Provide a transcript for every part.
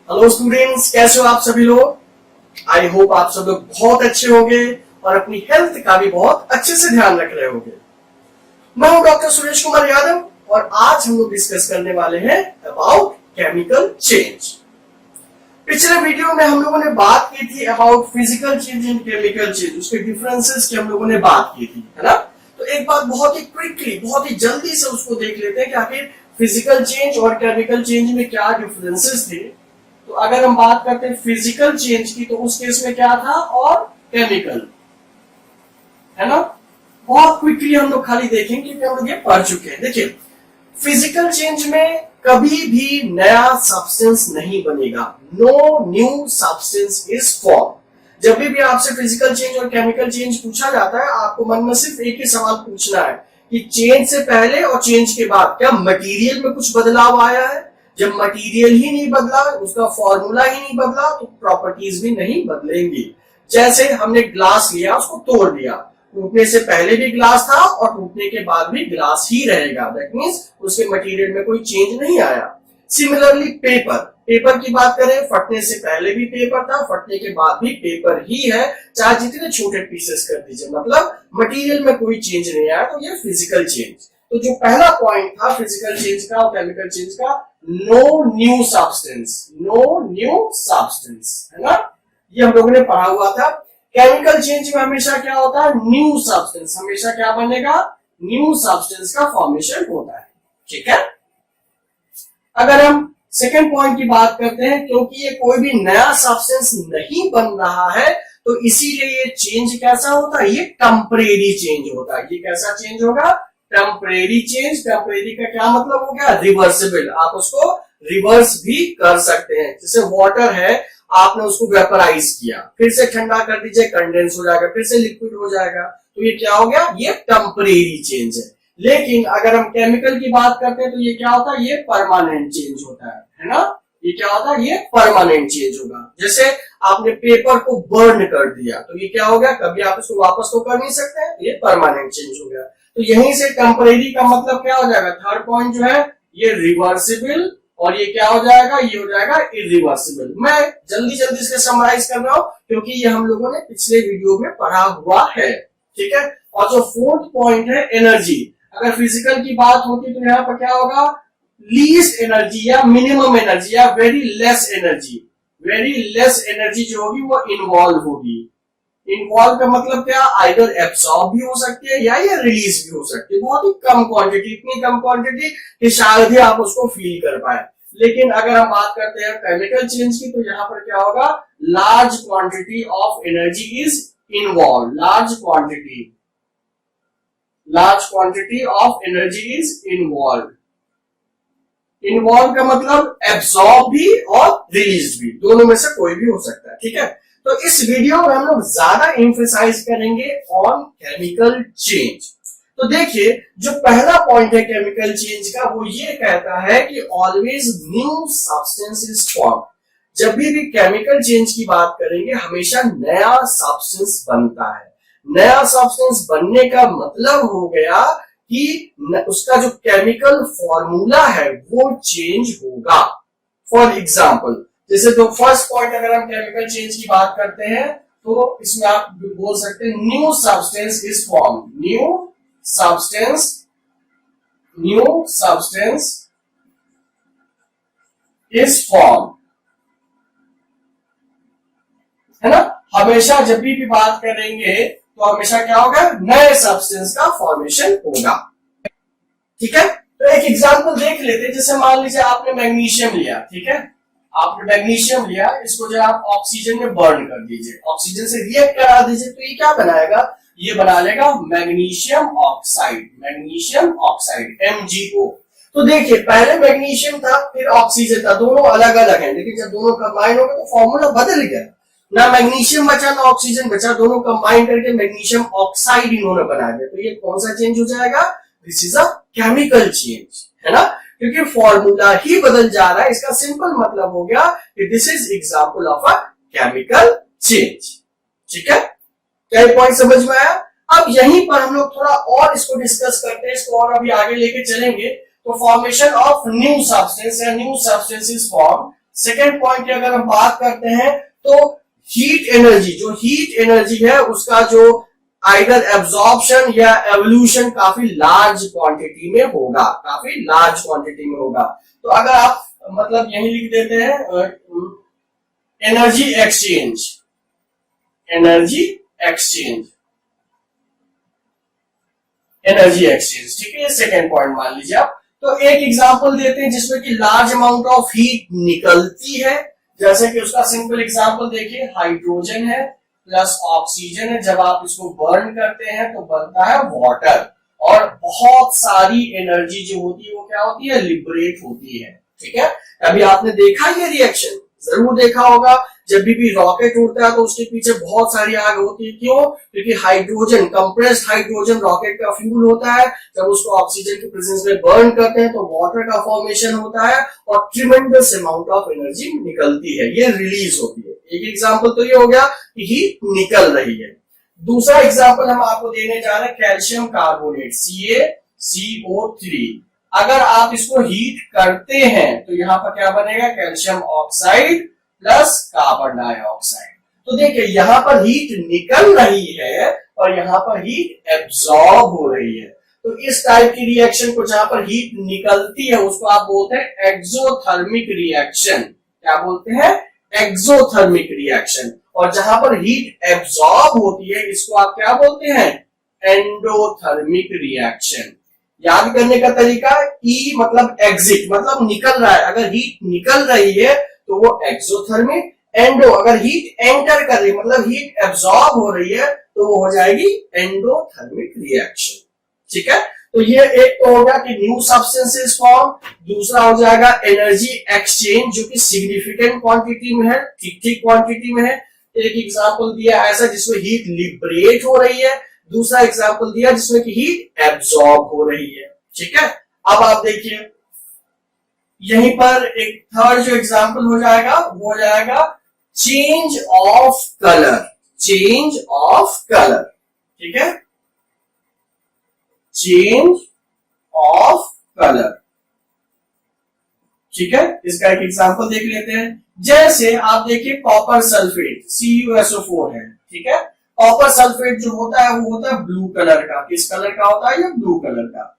Hello students, कैसे हो आप सभी लोग। आई होप आप सब लोग बहुत अच्छे होंगे और अपनी हेल्थ का भी बहुत अच्छे से ध्यान रख रहे होंगे। मैं हूं डॉक्टर सुरेश कुमार यादव और आज हम लोग डिस्कस करने वाले हैं अबाउट केमिकल चेंज। पिछले वीडियो में हम लोगों ने बात की थी about physical change and chemical change, उसके डिफरेंसेस की हम लोगों ने बात की थी, है ना। तो एक बात बहुत ही क्विकली, बहुत ही जल्दी से उसको देख लेते हैं कि आखिर फिजिकल चेंज और केमिकल चेंज में क्या डिफरेंसेस थे। तो अगर हम बात करते हैं फिजिकल चेंज की, तो उस केस में क्या था और केमिकल, है ना। बहुत क्विकली हम लोग खाली देखेंगे क्योंकि हम लोग ये पढ़ चुके हैं। देखिए, फिजिकल चेंज में कभी भी नया सब्सटेंस नहीं बनेगा। No new substance is form. जब भी आपसे फिजिकल चेंज और केमिकल चेंज पूछा जाता है, आपको मन में सिर्फ एक ही सवाल पूछना है कि चेंज से पहले और चेंज के बाद क्या मटेरियल में कुछ बदलाव आया है। जब मटेरियल ही नहीं बदला, उसका फॉर्मूला ही नहीं बदला, तो प्रॉपर्टीज भी नहीं बदलेंगी। जैसे हमने ग्लास लिया, उसको तोड़ दिया, टूटने से पहले भी ग्लास था और टूटने के बाद भी ग्लास ही रहेगा। दैट मींस उसके मटेरियल में कोई चेंज नहीं आया। सिमिलरली पेपर की बात करें, फटने से पहले भी पेपर था, फटने के बाद भी पेपर ही है, चाहे जितने छोटे पीसेस कर दीजिए, मतलब मटेरियल में कोई चेंज नहीं आया। तो ये फिजिकल चेंज। तो जो पहला पॉइंट था फिजिकल चेंज का और केमिकल चेंज का, नो न्यू सब्सटेंस, है ना। ये हम लोगों ने पढ़ा हुआ था। केमिकल चेंज में हमेशा क्या होता है, न्यू सब्सटेंस, हमेशा क्या बनेगा, न्यू सब्सटेंस का फॉर्मेशन होता है। ठीक है। अगर हम सेकेंड पॉइंट की बात करते हैं, क्योंकि ये कोई भी नया सब्सटेंस नहीं बन रहा है, तो इसीलिए ये चेंज कैसा होता है, ये टेम्परेरी चेंज होता है। ये कैसा चेंज होगा, टेम्परेरी चेंज। टेम्परेरी का क्या मतलब हो गया, रिवर्सिबल। आप उसको रिवर्स भी कर सकते हैं। जैसे वाटर है, आपने उसको वेपराइज किया, फिर से ठंडा कर दीजिए, कंडेंस हो जाएगा, फिर से लिक्विड हो जाएगा। तो ये क्या हो गया, ये टेम्परेरी चेंज है। लेकिन अगर हम केमिकल की बात करते हैं, तो ये क्या होता है, ये परमानेंट चेंज होता है ना। ये क्या होता है, ये परमानेंट चेंज होगा। जैसे आपने पेपर को बर्न कर दिया, तो ये क्या हो गया, कभी आप इसको वापस तो कर नहीं सकते हैं, ये परमानेंट चेंज हो गया। तो यहीं से टेम्परेरी का मतलब क्या हो जाएगा, थर्ड पॉइंट जो है ये रिवर्सिबल, और ये क्या हो जाएगा, ये हो जाएगा इरिवर्सिबल। मैं जल्दी जल्दी इसके समराइज कर रहा हूं क्योंकि ये हम लोगों ने पिछले वीडियो में पढ़ा हुआ है। ठीक है। और जो फोर्थ पॉइंट है एनर्जी, अगर फिजिकल की बात होती तो यहाँ पर क्या होगा, लीस्ट एनर्जी या मिनिमम एनर्जी या वेरी लेस एनर्जी जो होगी वो इन्वॉल्व होगी। इन्वॉल्व का मतलब क्या, आइदर एब्सॉर्ब भी हो सकती है या ये रिलीज भी हो सकती है। बहुत ही कम क्वांटिटी, इतनी कम क्वांटिटी कि शायद ही आप उसको फील कर पाए। लेकिन अगर हम बात करते हैं केमिकल चेंज की, तो यहाँ पर क्या होगा, large quantity of energy is involve. Large quantity of energy is involve. Involve का मतलब एब्सॉर्ब भी और रिलीज भी, दोनों में से कोई भी हो सकता है। ठीक है। तो इस वीडियो में हम लोग ज्यादा एम्फेसाइज करेंगे ऑन केमिकल चेंज। तो देखिए, जो पहला पॉइंट है केमिकल चेंज का, वो ये कहता है कि always new substance is form. जब भी केमिकल चेंज की बात करेंगे, हमेशा नया सब्सटेंस बनता है। नया सब्सटेंस बनने का मतलब हो गया कि उसका जो केमिकल फॉर्मूला है वो चेंज होगा। फॉर एग्जाम्पल, जैसे तो फर्स्ट पॉइंट अगर हम केमिकल चेंज की बात करते हैं, तो इसमें आप बोल सकते हैं new substance is form. New substance is form, है ना। हमेशा जब भी बात करेंगे तो हमेशा क्या होगा, नए सब्सटेंस का फॉर्मेशन होगा। ठीक है। तो एक एग्जांपल देख लेते हैं। जैसे मान लीजिए आपने मैग्नीशियम लिया, ठीक है, आपने मैग्नीशियम लिया, इसको जो आप ऑक्सीजन में बर्न कर दीजिए, ऑक्सीजन से रिएक्ट करा दीजिए, तो ये क्या बनाएगा, ये बना लेगा मैग्नीशियम ऑक्साइड, MgO। तो देखिए, पहले मैग्नीशियम था, फिर ऑक्सीजन था, दोनों अलग अलग हैं, लेकिन जब दोनों कंबाइन हो गए तो फॉर्मूला बदल गया। ना मैग्नीशियम बचा ना ऑक्सीजन बचा, दोनों कंबाइन करके मैग्नीशियम ऑक्साइड इन्होंने बना दिया। तो ये कौन सा चेंज हो जाएगा, this is a chemical change, है ना, क्योंकि फॉर्मूला ही बदल जा रहा है। इसका सिंपल मतलब हो गया कि this is example of a chemical change. ठीक है। क्या पॉइंट समझ में आया। अब यहीं पर हम लोग थोड़ा और इसको डिस्कस करते हैं, इसको और अभी आगे लेके चलेंगे। तो फॉर्मेशन ऑफ न्यू सब्सटेंस या new substance is form. Second point की अगर हम बात करते हैं तो हीट एनर्जी, जो हीट एनर्जी है उसका जो आइदर एब्जॉर्प्शन या एवोल्यूशन काफी लार्ज क्वांटिटी में होगा, काफी लार्ज क्वांटिटी में होगा। तो अगर आप मतलब यही लिख देते हैं energy exchange, energy exchange, energy exchange, ठीक है, ये सेकेंड पॉइंट मान लीजिए आप। तो एक एग्जांपल देते हैं जिसमें कि लार्ज अमाउंट ऑफ हीट निकलती है, जैसे कि उसका सिंपल एग्जांपल देखिए, हाइड्रोजन है प्लस ऑक्सीजन है, जब आप इसको बर्न करते हैं तो बनता है वाटर, और बहुत सारी एनर्जी जो होती है वो क्या होती है, लिबरेट होती है, ठीक है। अभी आपने देखा ये रिएक्शन, जरूर देखा होगा, जब भी रॉकेट उड़ता है तो उसके पीछे बहुत सारी आग होती है, क्यों? क्योंकि हाइड्रोजन, कंप्रेस्ड हाइड्रोजन रॉकेट का फ्यूल होता है, जब उसको ऑक्सीजन के प्रेजेंस में बर्न करते हैं तो वाटर का फॉर्मेशन होता है और ट्रिमेंडस अमाउंट ऑफ एनर्जी निकलती है, ये रिलीज होती है। एक एग्जांपल तो ये हो गया कि हीट निकल रही है। दूसरा एग्जांपल हम आपको देने जा रहे हैं कैल्शियम कार्बोनेट, CaCO3। अगर आप इसको हीट करते हैं तो यहाँ पर क्या बनेगा, calcium oxide plus carbon dioxide. तो देखिए यहाँ पर हीट निकल रही है और यहाँ पर हीट एब्जॉर्ब हो रही है। तो इस टाइप की रिएक्शन को जहां पर हीट निकलती है उसको आप बोलते हैं एक्सोथर्मिक रिएक्शन। क्या बोलते हैं? Exothermic reaction. और जहां पर हीट एब्जॉर्ब होती है इसको आप क्या बोलते हैं? Endothermic reaction. याद करने का तरीका, ई मतलब एग्जिट, मतलब निकल रहा है। अगर हीट निकल रही है तो वो एक्सोथर्मिक, एंडो अगर हीट एंटर कर रही है मतलब हीट एब्जॉर्ब हो रही है तो वो हो जाएगी एंडोथर्मिक रिएक्शन। ठीक है, तो ये एक तो होगा कि न्यू सब्सटेंसेस फॉर्म, दूसरा हो जाएगा एनर्जी एक्सचेंज जो कि सिग्निफिकेंट क्वांटिटी में है, ठीक ठीक क्वांटिटी में है। एक एग्जांपल दिया ऐसा जिसमें हीट लिबरेट हो रही है, दूसरा एग्जांपल दिया जिसमें कि हीट एब्जॉर्ब हो रही है। ठीक है, अब आप देखिए यहीं पर एक थर्ड जो एग्जांपल हो जाएगा वो हो जाएगा change of colour, change of colour. ठीक है, चेंज ऑफ कलर। ठीक है, इसका एक एग्जांपल देख लेते हैं। जैसे आप देखिए कॉपर सल्फेट CuSO4 है। ठीक है, कॉपर सल्फेट जो होता है वो होता है ब्लू कलर का। किस कलर का होता है? ये ब्लू कलर का।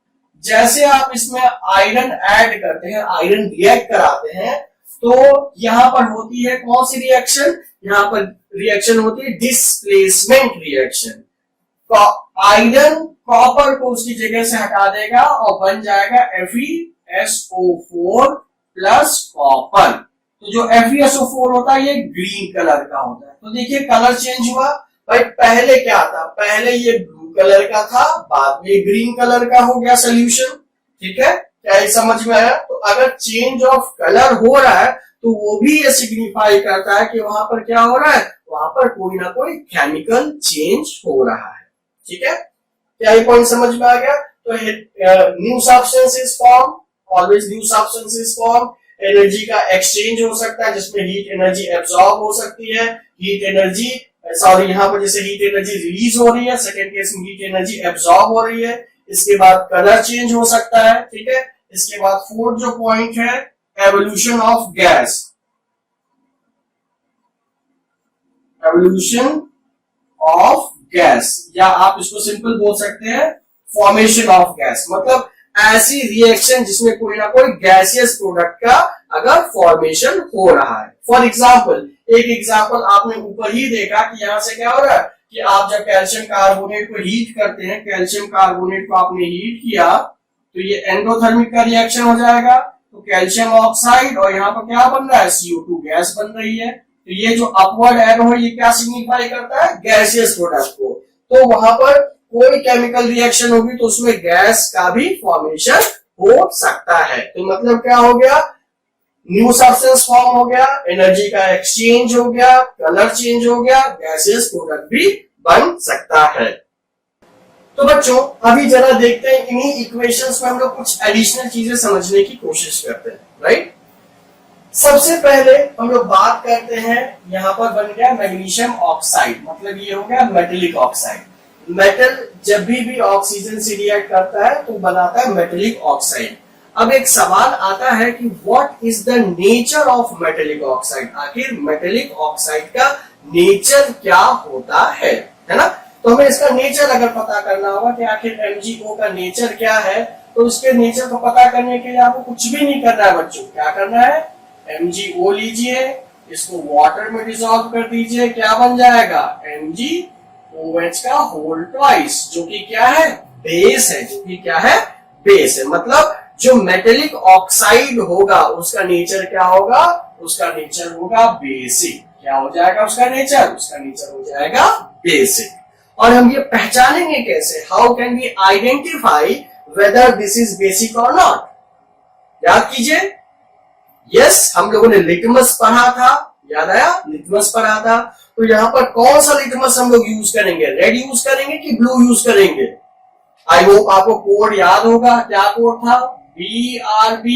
जैसे आप इसमें आयरन ऐड करते हैं, आयरन रिएक्ट कराते हैं तो यहां पर होती है कौन सी रिएक्शन? यहां पर रिएक्शन होती है डिस्प्लेसमेंट रिएक्शन। आयरन कॉपर को उसकी जगह से हटा देगा और बन जाएगा FeSO4 प्लस कॉपर। तो जो FeSO4 होता है ये ग्रीन कलर का होता है। तो देखिए कलर चेंज हुआ। भाई पहले क्या था? पहले ये ब्लू कलर का था, बाद में ग्रीन कलर का हो गया सोल्यूशन। ठीक है, क्या ये समझ में आया? तो अगर चेंज ऑफ कलर हो रहा है तो वो भी ये सिग्निफाई करता है कि वहां पर क्या हो रहा है? वहां पर कोई ना कोई केमिकल चेंज हो रहा है। ठीक है, क्या ये पॉइंट समझ में आ गया? तो new substances form, always new substances form. Energy का एक्सचेंज हो सकता है जिसमें हीट एनर्जी एब्जॉर्ब हो सकती है, हीट एनर्जी सॉरी यहां पर जैसे हीट एनर्जी रिलीज हो रही है, सेकेंड केस में हीट एनर्जी एब्जॉर्ब हो रही है। इसके बाद कलर चेंज हो सकता है। ठीक है, इसके बाद फोर्थ जो पॉइंट है evolution of gas, evolution of gas, या आप इसको सिंपल बोल सकते हैं फॉर्मेशन ऑफ गैस। मतलब ऐसी रिएक्शन जिसमें कोई ना कोई गैसियस प्रोडक्ट का अगर फॉर्मेशन हो रहा है। फॉर एग्जाम्पल, एक एग्जाम्पल आपने ऊपर ही देखा कि यहां से क्या हो रहा है कि आप जब कैल्शियम कार्बोनेट को हीट करते हैं, कैल्शियम कार्बोनेट को आपने हीट किया तो ये एंडोथर्मिक का रिएक्शन हो जाएगा। तो कैल्शियम ऑक्साइड और यहाँ पर क्या बन रहा है? CO2 गैस बन रही है। तो ये जो अपवर्ड एरो है ये क्या सिग्निफाई करता है? गैसियस प्रोडक्ट को। तो वहां पर कोई केमिकल रिएक्शन होगी तो उसमें गैस का भी फॉर्मेशन हो सकता है। तो मतलब क्या हो गया? न्यू सब्सटेंस फॉर्म हो गया, एनर्जी का एक्सचेंज हो गया, कलर चेंज हो गया, गैसियस प्रोडक्ट भी बन सकता है। तो बच्चों अभी जरा देखते हैं इन्हीं इक्वेशंस में हम लोग कुछ एडिशनल चीजें समझने की कोशिश करते हैं। राइट, सबसे पहले हम लोग बात करते हैं, यहां पर बन गया मैग्नीशियम ऑक्साइड, मतलब ये हो गया मेटेलिक ऑक्साइड। मेटल जब भी ऑक्सीजन से रिएक्ट करता है तो बनाता है मेटेलिक ऑक्साइड। अब एक सवाल आता है कि what is the nature of metallic oxide, आखिर मेटेलिक ऑक्साइड का नेचर क्या होता है ना। तो हमें इसका नेचर अगर पता करना होगा कि आखिर MgO का नेचर क्या है, तो इसके नेचर को पता करने के लिए आपको कुछ भी नहीं करना है बच्चों। क्या करना है, MgO लीजिए, इसको वाटर में डिसॉल्व कर दीजिए, क्या बन जाएगा MgOH का होल ट्वाइस, जो कि क्या है, बेस है, जो कि क्या है, बेस है। मतलब जो मेटेलिक ऑक्साइड होगा उसका नेचर क्या होगा, उसका नेचर होगा बेसिक। क्या हो जाएगा उसका नेचर, उसका नेचर हो जाएगा बेसिक। और हम ये पहचानेंगे कैसे, how can we identify whether this is basic और नॉट। याद कीजिए, यस हम लोगों ने लिटमस पढ़ा था, याद आया, लिटमस पढ़ा था। तो यहां पर कौन सा लिटमस हम लोग यूज करेंगे, रेड यूज करेंगे कि ब्लू यूज करेंगे। आई होप आपको कोड याद होगा, क्या कोड था, BRB,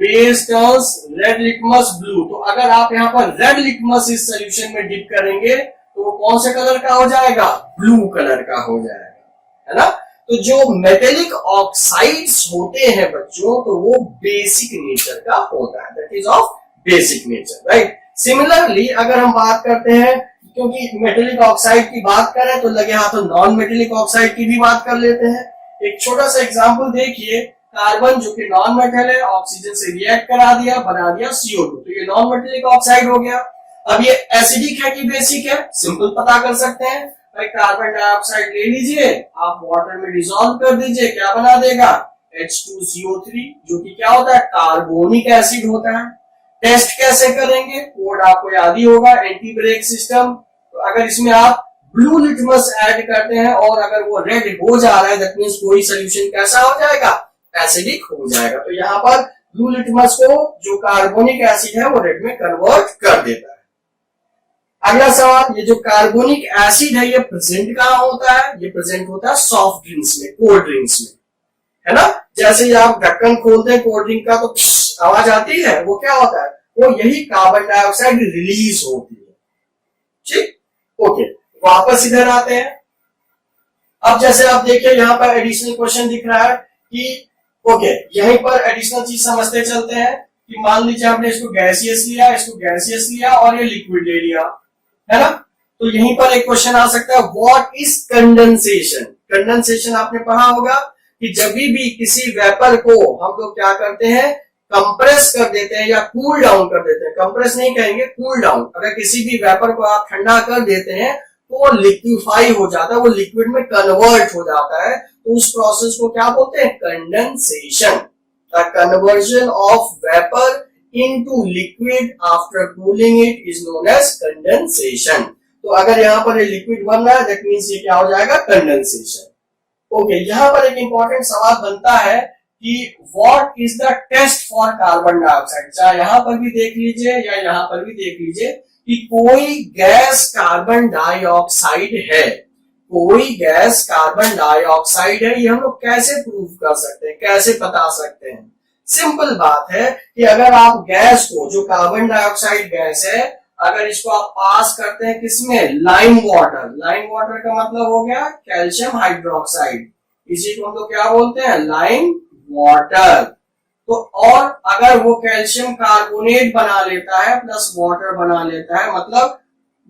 base turns red litmus blue. तो अगर आप यहाँ पर रेड लिटमस इस सोल्यूशन में डिप करेंगे तो वो कौन से कलर का हो जाएगा, ब्लू कलर का हो जाएगा, है ना। तो जो मेटेलिक ऑक्साइड्स होते हैं बच्चों, तो वो बेसिक नेचर का होता है, that is of basic nature, right. Similarly अगर हम बात करते हैं, क्योंकि मेटेलिक ऑक्साइड की बात करें तो लगे हाथों नॉन मेटेलिक ऑक्साइड की भी बात कर लेते हैं। एक छोटा सा एग्जांपल देखिए, कार्बन जो कि नॉन मेटल है, ऑक्सीजन से रिएक्ट करा दिया, बना दिया CO2, तो ये नॉन मेटेलिक ऑक्साइड हो गया। अब ये एसिडिक है कि बेसिक है, सिंपल पता कर सकते हैं भाई, कार्बन डाइऑक्साइड ले लीजिए, आप वाटर में डिसॉल्व कर दीजिए, क्या बना देगा H2CO3, जो कि क्या होता है, कार्बोनिक एसिड होता है। टेस्ट कैसे करेंगे, कोड आपको याद ही होगा, एंटी ब्रेक सिस्टम। तो अगर इसमें आप ब्लू लिटमस ऐड करते हैं और अगर वो रेड हो जा रहा है, दैट मींस कोई सोल्यूशन कैसा हो जाएगा, एसिडिक हो जाएगा। तो यहाँ पर ब्लू लिटमस को जो कार्बोनिक एसिड है वो रेड में कन्वर्ट कर देता है। अगला सवाल, ये जो कार्बोनिक एसिड है ये प्रेजेंट कहाँ होता है, ये प्रेजेंट होता है सॉफ्ट ड्रिंक्स में, कोल्ड ड्रिंक्स में, है ना। जैसे ही आप ढक्कन खोलते हैं कोल्ड ड्रिंक का तो आवाज आती है, वो क्या होता है, वो यही कार्बन डाइऑक्साइड रिलीज होती है, ठीक। ओके, वापस इधर आते हैं। अब जैसे आप देखिए यहाँ पर एडिशनल क्वेश्चन दिख रहा है कि ओके, यहीं पर एडिशनल चीज समझते चलते हैं कि मान लीजिए आपने इसको गैसियस लिया, इसको गैसियस लिया और ये लिक्विड ले लिया, है ना। तो यहीं पर एक क्वेश्चन आ सकता है, व्हाट इज कंडेंसेशन। कंडेंसेशन आपने पढ़ा होगा कि जब भी किसी वेपर को हम लोग क्या करते हैं, कंप्रेस कर देते हैं या कूल डाउन कर देते हैं, कंप्रेस नहीं कहेंगे, कूल डाउन। अगर किसी भी वेपर को आप ठंडा कर देते हैं तो वो लिक्विफाई हो जाता है, वो लिक्विड में कन्वर्ट हो जाता है। तो उस प्रोसेस को क्या बोलते हैं, condensation. The conversion of vapour into liquid after cooling it is known as condensation. तो अगर यहाँ पर ये लिक्विड बन रहा है, दैट मींस ये क्या हो जाएगा, कंडेंसेशन। ओके, यहाँ पर एक इंपॉर्टेंट सवाल बनता है कि what is the test for carbon dioxide. चाहे यहां पर भी देख लीजिए या यहां पर भी देख लीजिए कि कोई गैस कार्बन डाइऑक्साइड है, कोई गैस कार्बन डाइऑक्साइड है, ये हम लोग कैसे प्रूव कर सकते हैं, कैसे बता सकते हैं। सिंपल बात है कि अगर आप गैस को, जो कार्बन डाइऑक्साइड गैस है, अगर इसको आप पास करते हैं किसमें, लाइम वाटर। लाइम वाटर का मतलब हो गया कैल्शियम हाइड्रोक्साइड, इसी को हम लोग क्या बोलते हैं, लाइम वाटर। तो और अगर वो कैल्शियम कार्बोनेट बना लेता है प्लस वाटर बना लेता है, मतलब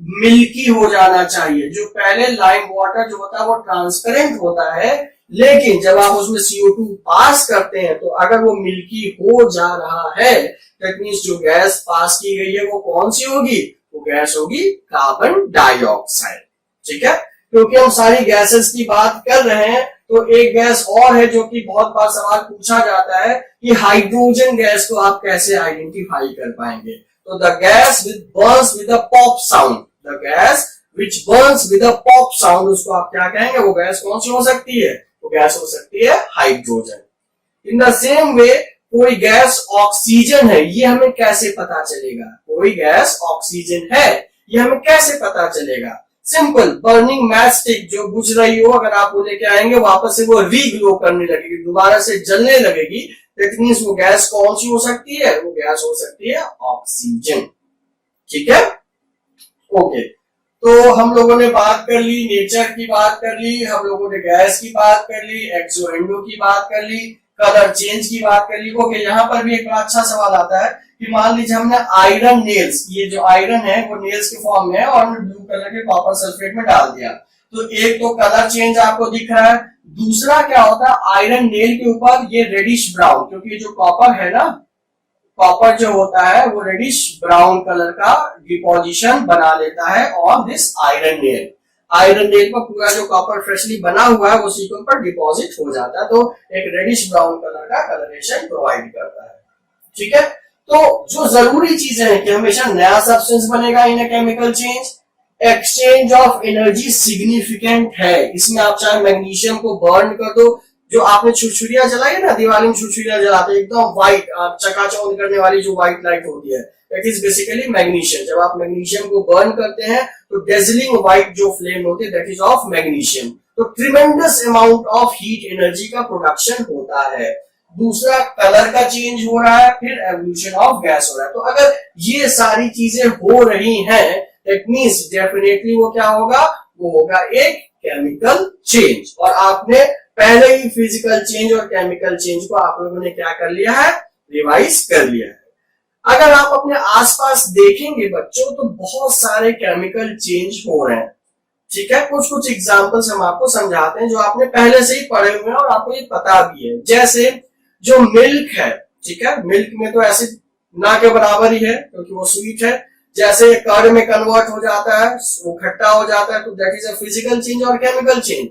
मिल्की हो जाना चाहिए। जो पहले लाइम वाटर जो होता है वो ट्रांसपेरेंट होता है, लेकिन जब आप उसमें CO2 पास करते हैं तो अगर वो मिल्की हो जा रहा है, दैट मींस जो गैस पास की गई है वो कौन सी होगी, वो गैस होगी कार्बन डाइऑक्साइड, ठीक है। क्योंकि हम सारी गैसेस की बात कर रहे हैं, तो एक गैस और है जो कि बहुत बार सवाल पूछा जाता है कि हाइड्रोजन गैस को आप कैसे आइडेंटिफाई कर पाएंगे। तो the gas which Burns with a pop sound, the gas which Burns with a pop sound, उसको आप क्या कहेंगे, वो गैस कौन सी हो सकती है, वो गैस हो सकती है hydrogen. In the same way कोई गैस ऑक्सीजन है, ये हमें कैसे पता चलेगा, कोई गैस ऑक्सीजन है ये हमें कैसे पता चलेगा। सिंपल, बर्निंग मैच स्टिक जो बुझ रही हो, अगर आप वो लेके आएंगे वापस से वो रीग्लो करने लगेगी, दोबारा से जलने लगेगी, दैट मींस वो गैस कौन सी हो सकती है, वो गैस हो सकती है ऑक्सीजन, ठीक है। ओके, तो हम लोगों ने बात कर ली, नेचर की बात कर ली, हम लोगों ने गैस की बात कर ली, एक्सो एंडो की बात कर ली, कलर चेंज की बात करी। ओके, यहाँ पर भी एक बड़ा अच्छा सवाल आता है कि मान लीजिए हमने आयरन नेल्स, ये जो आयरन है वो नेल्स के फॉर्म में है और हमने ब्लू कलर के कॉपर सल्फेट में डाल दिया, तो एक तो कलर चेंज आपको दिख रहा है, दूसरा क्या होता है आयरन नेल के ऊपर ये रेडिश ब्राउन, क्योंकि जो कॉपर है ना, कॉपर जो होता है वो रेडिश ब्राउन कलर का डिपोजिशन बना लेता है on this iron nail. Iron nail पर पूरा जो कॉपर फ्रेशली बना हुआ है वो उसी के ऊपर डिपॉजिट हो जाता है, तो एक रेडिश ब्राउन कलर का कलरेशन प्रोवाइड करता है। ठीक है, तो जो जरूरी चीजें हैं कि हमेशा नया सब्सटेंस बनेगा इन chemical change, exchange of energy significant है, इसमें आप चाहे मैग्नीशियम को बर्न कर दो, जो आपने छुरछुरियां जलाई है ना, दिवाली में छुरछुरियां जलाते हैं एकदम व्हाइट चकाचौंध करने वाली जो व्हाइट लाइट होती है, दैट इज बेसिकली मैग्नीशियम। जब आप मैग्नीशियम को बर्न करते हैं तो डेजलिंग व्हाइट जो फ्लेम होती है दैट इज ऑफ मैग्नीशियम, तो tremendous amount of heat energy का प्रोडक्शन होता है। दूसरा कलर का चेंज हो रहा है, फिर एवोल्यूशन ऑफ गैस हो रहा है। तो अगर ये सारी चीजें हो रही हैं दैट मींस डेफिनेटली वो क्या होगा, वो होगा एक केमिकल चेंज। और आपने पहले ही फिजिकल चेंज और केमिकल चेंज को आप लोगों ने क्या कर लिया है, रिवाइज कर लिया है। अगर आप अपने आसपास देखेंगे बच्चों तो बहुत सारे केमिकल चेंज हो रहे हैं। ठीक है, कुछ कुछ एग्जांपल्स हम आपको समझाते हैं जो आपने पहले से ही पढ़े हुए हैं और आपको ये पता भी है। जैसे जो मिल्क है, ठीक है, मिल्क में तो एसिड ना के बराबर ही है क्योंकि वो स्वीट है, जैसे कर्ड में कन्वर्ट हो जाता है, वो खट्टा हो जाता है, तो that is a physical change और chemical change,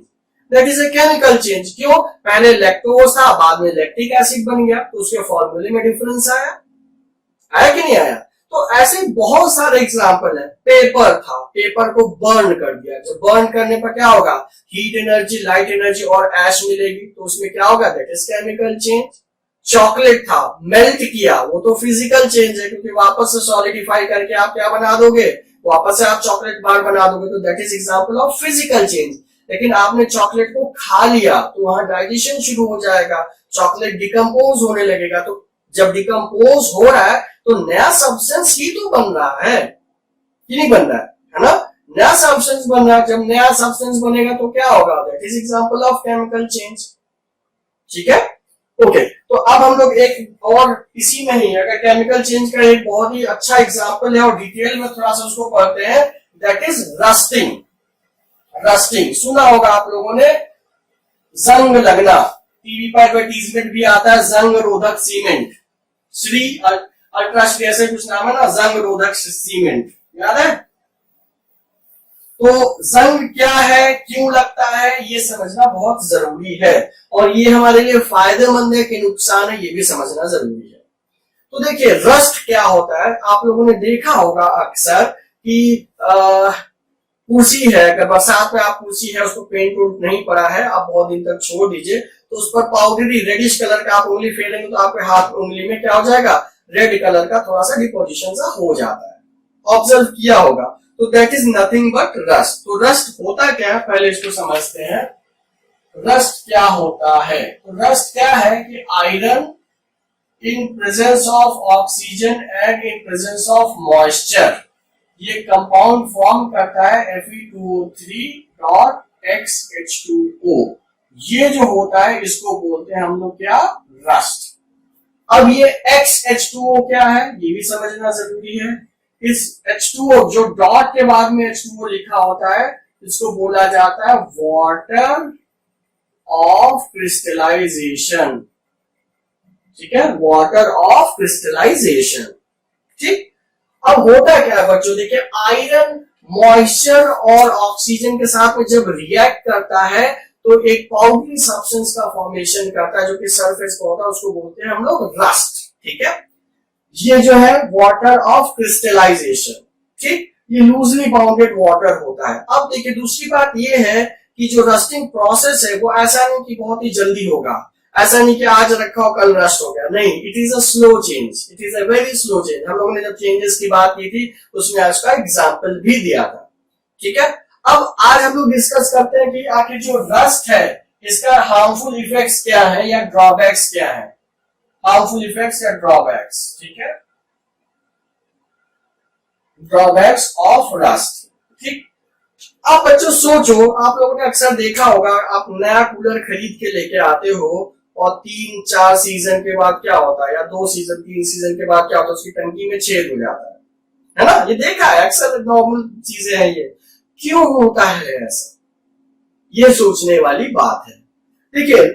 that is a chemical change. क्यों, पहले लैक्टोज था, बाद में लैक्टिक एसिड बन गया, तो उसके फॉर्मूले में डिफरेंस आया कि नहीं आया। तो ऐसे बहुत सारे एग्जाम्पल है। पेपर था, पेपर को बर्न कर दिया, जब बर्न करने पर क्या होगा, हीट एनर्जी, लाइट एनर्जी और ऐश मिलेगी, तो उसमें क्या होगा, that is chemical change. Chocolate था, मेल्ट किया, वो तो फिजिकल चेंज है क्योंकि वापस से सॉलिडिफाई करके आप क्या बना दोगे, वापस से आप चॉकलेट बार बना दोगे, तो that is example of physical change. लेकिन आपने चॉकलेट को खा लिया तो वहां डाइजेशन शुरू हो जाएगा, चॉकलेट डिकम्पोज होने लगेगा, तो जब डिकम्पोज हो रहा है तो नया सब्सटेंस ही तो बन रहा है कि नहीं बन रहा है ना, नया सब्सटेंस बन रहा है। जब नया सब्सटेंस बनेगा तो क्या होगा, that is example of chemical change. ठीक है, ओके, तो अब हम लोग एक और इसी में ही अगर केमिकल चेंज का एक बहुत ही अच्छा एग्जांपल है और डिटेल में थोड़ा सा उसको पढ़ते हैं, दैट इज रस्टिंग। रस्टिंग सुना होगा आप लोगों ने, जंग लगना, टीवी पर एडवर्टीजमेंट भी आता है, जंग रोधक सीमेंट, श्री अल्ट्राश्री ऐसे कुछ नाम है ना, जंग रोधक सीमेंट, याद है। तो जंग क्या है, क्यों लगता है, ये समझना बहुत जरूरी है और ये हमारे लिए फायदेमंद है कि नुकसान है, ये भी समझना जरूरी है। तो देखिए रस्ट क्या होता है, आप लोगों ने देखा होगा अक्सर कि कुर्सी है, अगर बरसात में आप कुर्सी है उसको पेंट वेंट नहीं पड़ा है, आप बहुत दिन तक छोड़ दीजिए तो उस पर पाउडरी रेडिश कलर का आप उंगली फेरेंगे तो आपके हाथ उंगली में क्या हो जाएगा, रेड कलर का थोड़ा सा डिपोजिशन सा हो जाता है, ऑब्जर्व किया होगा। तो that is nothing but rust. तो रस्ट होता क्या है, पहले इसको समझते हैं। रस्ट क्या होता है, तो रस्ट क्या है कि iron in presence of oxygen and in presence of moisture ये कंपाउंड फॉर्म करता है Fe2O3.XH2O। ये जो होता है इसको बोलते हैं हम लोग क्या, रस्ट। अब ये XH2O क्या है ये भी समझना जरूरी है। इस H2O जो डॉट के बाद में H2O लिखा होता है इसको बोला जाता है वाटर ऑफ क्रिस्टलाइजेशन। ठीक है, वाटर ऑफ क्रिस्टलाइजेशन। ठीक, अब होता क्या है बच्चों, देखिए आयरन मॉइस्चर और ऑक्सीजन के साथ में जब रिएक्ट करता है तो एक पाउडरी सब्सटेंस का फॉर्मेशन करता है जो कि सरफेस पर होता है, उसको बोलते हैं हम लोग रस्ट। ठीक है, ये जो है वाटर ऑफ क्रिस्टलाइजेशन। ठीक, ये लूजली बाउंडेड वाटर होता है। अब देखिए दूसरी बात ये है कि जो रस्टिंग प्रोसेस है वो ऐसा नहीं कि बहुत ही जल्दी होगा, ऐसा नहीं कि आज रखा हो कल रस्ट हो गया, नहीं, it is a slow change, it is a very slow change. हम लोगों ने जब चेंजेस की बात की थी उसमें आज का एग्जाम्पल भी दिया था। ठीक है, अब आज हम लोग डिस्कस करते हैं कि आखिर जो रस्ट है इसका हार्मफुल इफेक्ट्स क्या है या ड्रॉबैक्स क्या है, हार्मफुल इफेक्ट्स या ड्रॉबैक्स। ठीक है, ड्रॉबैक्स ऑफ रस्ट। ठीक, अब बच्चों सोचो, आप लोगों ने अक्सर देखा होगा, आप नया कूलर खरीद के लेके आते हो और 3-4 सीजन के बाद क्या होता है, या 2 सीजन 3 सीजन के बाद क्या होता है, उसकी टंकी में छेद हो जाता है ना। ये देखा है, अक्सर नॉर्मल चीजें हैं ये। क्यों होता है ऐसा, ये सोचने वाली बात है। देखिए,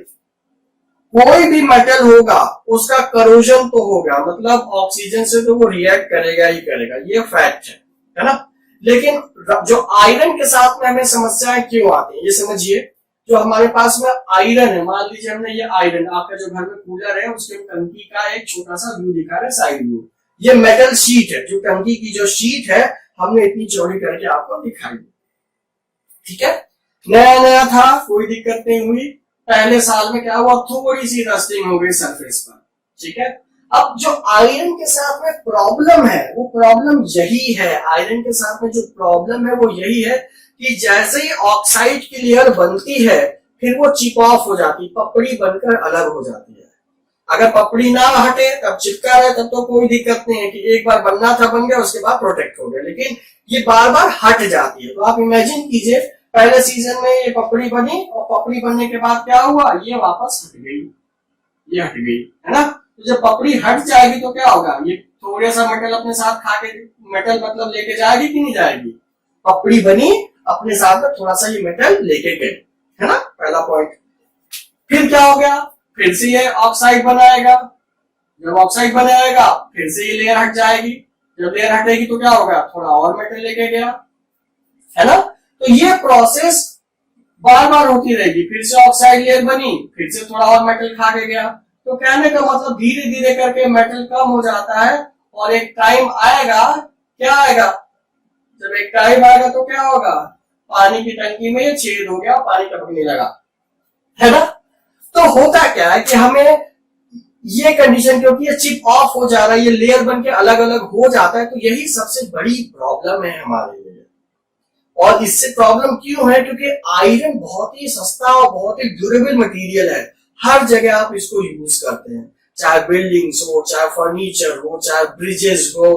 कोई भी मेटल होगा उसका करोजन तो होगा, मतलब ऑक्सीजन से तो वो रिएक्ट करेगा ही करेगा, ये फैक्ट है ना। लेकिन जो आयरन के साथ में हमें समस्याएं क्यों आती है, ये समझिए। जो हमारे पास में आयरन है, मान लीजिए हमने ये आयरन, आपका जो घर में कूलर है उसके टंकी का एक छोटा सा व्यू दिखा रहा है, साइड व्यू। ये मेटल शीट है, जो टंकी की जो शीट है हमने इतनी चौड़ी करके आपको दिखाई, ठीक है। नया नया था, कोई दिक्कत नहीं हुई। पहले साल में क्या हुआ, थोड़ी सी रस्टिंग हो गई सरफेस पर, ठीक है। अब जो आयरन के साथ में प्रॉब्लम है, वो प्रॉब्लम यही है, आयरन के साथ में जो प्रॉब्लम है वो यही है कि जैसे ही ऑक्साइड की लेयर बनती है फिर वो चिप ऑफ हो जाती, पपड़ी बनकर अलग हो जाती है। अगर पपड़ी ना हटे तब चिपका रहे तब तो कोई दिक्कत नहीं है कि एक बार बनना था बन गया, उसके बाद प्रोटेक्ट हो गया। लेकिन ये बार बार हट जाती है। तो आप इमेजिन कीजिए, पहले सीजन में ये पपड़ी बनी और पपड़ी बनने के बाद क्या हुआ, ये वापस हट गई, ये हट गई, है ना। तो जब पपड़ी हट जाएगी तो क्या होगा, ये थोड़ा सा मेटल अपने साथ खा के, मेटल मतलब लेके जाएगी कि नहीं जाएगी। पपड़ी बनी, अपने साथ में थोड़ा सा ये मेटल लेके गए, है ना, पहला पॉइंट। फिर क्या हो गया, फिर से ये ऑक्साइड बनाएगा। जब ऑक्साइड बनाएगा फिर से ये लेयर हट जाएगी। जब लेयर हटेगी तो क्या होगा, थोड़ा और मेटल लेके गया, है ना। तो ये प्रोसेस बार बार होती रहेगी। फिर से ऑक्साइड लेयर बनी, फिर से थोड़ा और मेटल खा के गया। तो कहने का मतलब धीरे धीरे करके मेटल कम हो जाता है और एक टाइम आएगा, क्या आएगा, जब एक टाइम आएगा तो क्या होगा, पानी की टंकी में छेद हो गया, पानी टपकने लगा, है ना। तो होता क्या है कि हमें ये कंडीशन, क्योंकि ये चिप ऑफ हो जा रहा है, ये लेयर बन के अलग अलग हो जाता है, तो यही सबसे बड़ी प्रॉब्लम है हमारे लिए। और इससे प्रॉब्लम क्यों है, क्योंकि आयरन बहुत ही सस्ता और बहुत ही ड्यूरेबल मटेरियल है। हर जगह आप इसको यूज करते हैं, चाहे बिल्डिंग्स हो, चाहे फर्नीचर हो, चाहे ब्रिजेस हो,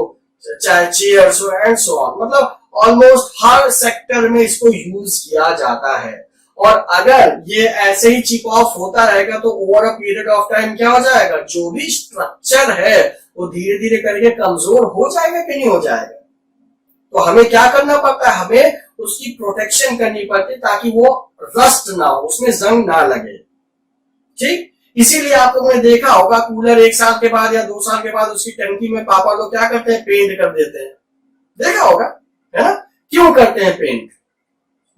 चाहे चेयर्स हो एंड सो ऑन। मतलब ऑलमोस्ट हर सेक्टर में इसको यूज किया जाता है। और अगर ये ऐसे ही चिप ऑफ होता रहेगा तो over a period of time क्या हो जाएगा, जो भी स्ट्रक्चर है वो धीरे धीरे करके कमजोर हो जाएगा कि नहीं हो जाएगा। तो हमें क्या करना पड़ता है, हमें उसकी प्रोटेक्शन करनी पड़ती है ताकि वो रस्ट ना हो, उसमें जंग ना लगे, ठीक। इसीलिए आप लोगों ने देखा होगा, कूलर 1 साल के बाद या 2 साल के बाद उसकी टंकी में पापा लोग क्या करते हैं, पेंट कर देते हैं, देखा होगा, है ना। क्यों करते हैं पेंट,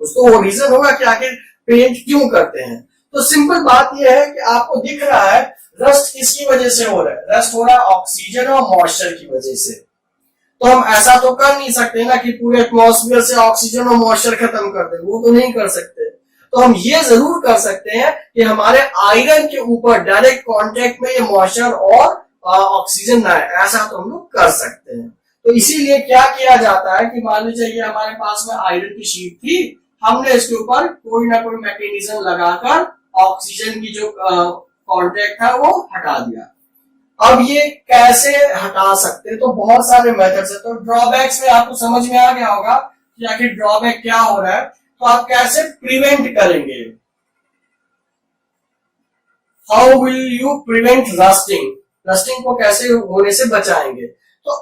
उसको वो रीजन होगा कि आखिर पेंट क्यों करते हैं। तो सिंपल बात यह है कि आपको दिख रहा है रस्ट किसकी वजह से हो रहा है, रस्ट हो रहा है ऑक्सीजन और मॉइस्चर की वजह से। तो हम ऐसा तो कर नहीं सकते ना कि पूरे एटमॉस्फेयर से ऑक्सीजन और मॉइस्चर खत्म कर दे, वो तो नहीं कर सकते। तो हम ये जरूर कर सकते हैं कि हमारे आयरन के ऊपर डायरेक्ट कांटेक्ट में ये मॉइस्चर और ऑक्सीजन ना है, ऐसा तो हम लोग कर सकते हैं। तो इसीलिए क्या किया जाता है कि मान लीजिए ये हमारे पास में आयरन की शीट थी, हमने इसके ऊपर कोई ना कोई मैकेनिज्म लगाकर ऑक्सीजन की जो कांटेक्ट है वो हटा दिया। अब ये कैसे हटा सकते हैं, तो बहुत सारे मेथड्स है। तो ड्रॉबैक्स में आपको समझ में आ गया होगा कि आखिर ड्रॉबैक क्या हो रहा है, तो आप कैसे प्रिवेंट करेंगे, how will you prevent rusting, rusting को कैसे होने से बचाएंगे। तो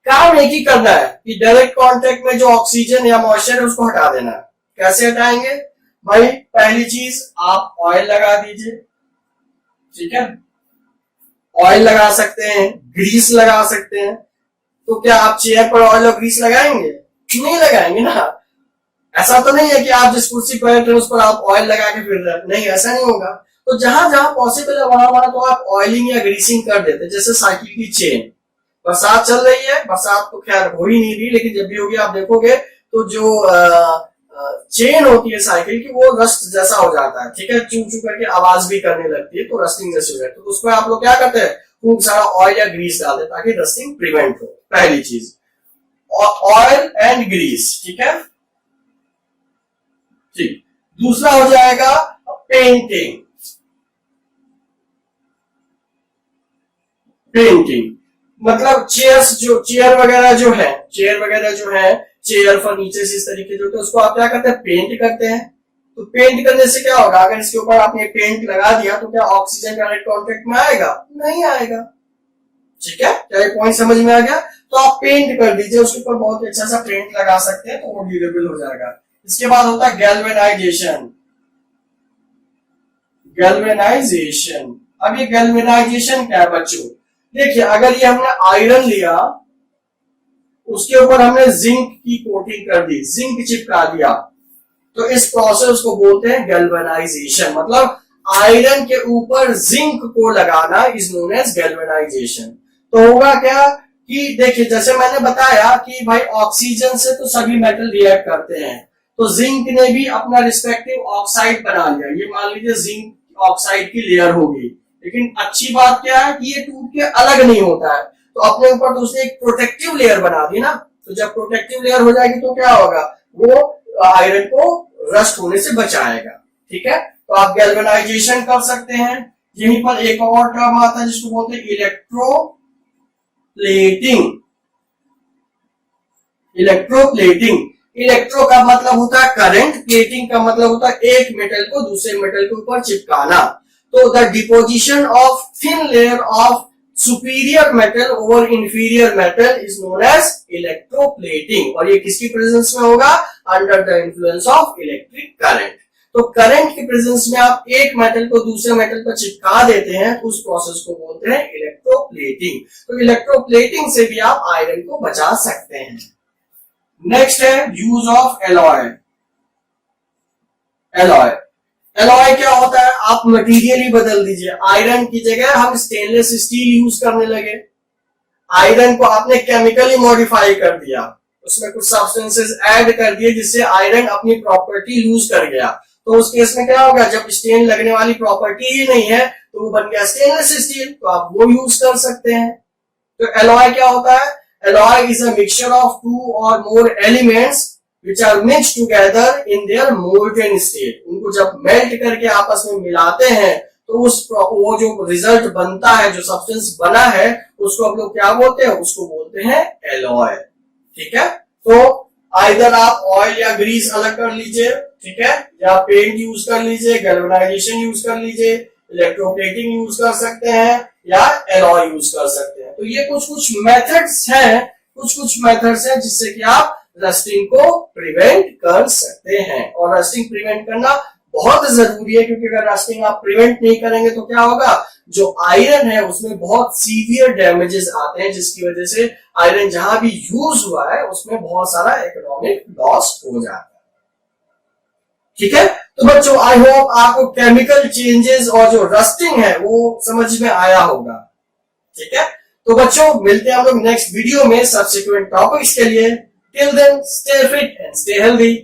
काम एक ही करना है कि डायरेक्ट कांटेक्ट में जो ऑक्सीजन या मॉइस्चर है उसको हटा देना है। कैसे हटाएंगे भाई, पहली चीज आप ऑयल लगा दीजिए, ठीक है। ऑयल लगा सकते हैं, ग्रीस लगा सकते हैं। तो क्या आप चेयर पर ऑयल और ग्रीस लगाएंगे, नहीं लगाएंगे ना। ऐसा तो नहीं है कि आप जिस कुर्सी पर बैठे उस पर आप ऑयल लगा के फिर रहे, नहीं, ऐसा नहीं होगा। तो जहां जहां पॉसिबल है वहां वहां तो आप ऑयलिंग या ग्रीसिंग कर देते। जैसे साइकिल की चेन, बरसात चल रही है, बरसात तो खैर हो ही नहीं रही, लेकिन जब भी होगी आप देखोगे तो जो चेन होती है साइकिल की वो रस्ट जैसा हो जाता है, ठीक है, चू चू करके आवाज भी करने लगती है, तो रस्टिंग जैसे हो जाती है। तो उसमें आप लोग क्या करते हैं, खूब सारा ऑयल या ग्रीस डालते हैं ताकि रस्टिंग प्रिवेंट हो, पहली चीज। ऑयल एंड ग्रीस, ठीक है, ठीक। दूसरा हो जाएगा पेंटिंग। पेंटिंग मतलब चेयर वगैरह जो है, चेयर फर्नीचर इस तरीके जो होते हैं उसको आप क्या करते हैं, पेंट करते हैं। तो पेंट करने से क्या होगा, अगर इसके ऊपर आपने पेंट लगा दिया तो क्या ऑक्सीजन डायरेक्ट कांटेक्ट में आएगा? नहीं आएगा। ठीक है, क्या ये पॉइंट समझ में आ गया? तो आप पेंट कर दीजिए, उसके ऊपर बहुत अच्छा सा पेंट लगा सकते हैं तो वो ड्यूरेबल हो जाएगा। इसके बाद होता है गैल्वेनाइजेशन। गैल्वेनाइजेशन, अब ये गैल्वेनाइजेशन क्या है बच्चों? देखिए, अगर ये हमने आयरन लिया, उसके ऊपर हमने जिंक की कोटिंग कर दी, जिंक चिपका दिया, तो इस प्रोसेस को बोलते हैं गैल्वेनाइजेशन। मतलब आयरन के ऊपर जिंक को लगाना इज नोन एज गैल्वेनाइजेशन। तो होगा क्या कि देखिए, जैसे मैंने बताया कि भाई ऑक्सीजन से तो सभी मेटल रिएक्ट करते हैं, तो जिंक ने भी अपना रिस्पेक्टिव ऑक्साइड बना लिया। ये मान लीजिए जिंक ऑक्साइड की लेयर होगी, लेकिन अच्छी बात क्या है कि ये टूट के अलग नहीं होता है, तो अपने ऊपर तो उसने एक प्रोटेक्टिव लेयर बना दी ना। तो जब प्रोटेक्टिव लेयर हो जाएगी तो क्या होगा, वो आयरन को रस्ट होने से बचाएगा। ठीक है, तो आप गैल्वेनाइजेशन कर सकते हैं। यहीं पर एक और टर्म आता है जिसको बोलते हैं इलेक्ट्रोप्लेटिंग। इलेक्ट्रोप्लेटिंग, इलेक्ट्रो का मतलब होता है करंट, प्लेटिंग का मतलब होता है एक मेटल को दूसरे मेटल के ऊपर चिपकाना। तो the deposition of thin layer of superior metal over inferior metal is known as electroplating. और ये किसकी प्रेजेंस में होगा? Under the influence of electric current. तो करंट के प्रेजेंस में आप एक मेटल को दूसरे मेटल पर चिपका देते हैं, तो उस प्रोसेस को बोलते हैं इलेक्ट्रोप्लेटिंग। तो इलेक्ट्रोप्लेटिंग से भी आप आयरन को बचा सकते हैं। नेक्स्ट है use of alloy. Alloy, alloy क्या होता है? आप मटेरियल ही बदल दीजिए। आयरन की जगह हम स्टेनलेस स्टील यूज करने लगे, आयरन को आपने केमिकली मॉडिफाई कर दिया, उसमें कुछ सब्सटेंसेस ऐड कर दिए जिससे आयरन अपनी प्रॉपर्टी लूज कर गया। तो उस केस में क्या होगा, जब स्टेन लगने वाली प्रॉपर्टी ही नहीं है तो वो बन गया स्टेनलेस स्टील, तो आप वो यूज कर सकते हैं। तो एलॉय क्या होता है? Alloy is a mixture of two or more elements which are mixed together in their molten state. उनको जब मेल्ट करके आपस में मिलाते हैं तो वो जो रिजल्ट बनता है, जो सब्सटेंस बना है, उसको हम लोग क्या बोलते हैं? उसको बोलते हैं एलॉय। ठीक है, तो आइदर आप ऑयल या ग्रीस अलग कर लीजिए, ठीक है, या पेंट यूज कर लीजिए, गैल्वेनाइजेशन यूज कर लीजिए, इलेक्ट्रोप्लेटिंग यूज कर सकते हैं, या एलॉय यूज कर सकते हैं। तो ये कुछ मेथड्स हैं, कुछ मेथड्स हैं जिससे कि आप रस्टिंग को प्रिवेंट कर सकते हैं। और रस्टिंग प्रिवेंट करना बहुत जरूरी है, क्योंकि अगर रस्टिंग आप प्रिवेंट नहीं करेंगे तो क्या होगा, जो आयरन है उसमें बहुत सीवियर डैमेजेस आते हैं, जिसकी वजह से आयरन जहां भी यूज हुआ है उसमें बहुत सारा इकोनॉमिक लॉस हो जाता है। ठीक है, तो बच्चों आई होप आपको केमिकल चेंजेस और जो रस्टिंग है वो समझ में आया होगा। ठीक है, तो बच्चों मिलते हैं हम लोग नेक्स्ट वीडियो में सब्सिक्वेंट टॉपिक्स के लिए। Till then stay fit and stay healthy.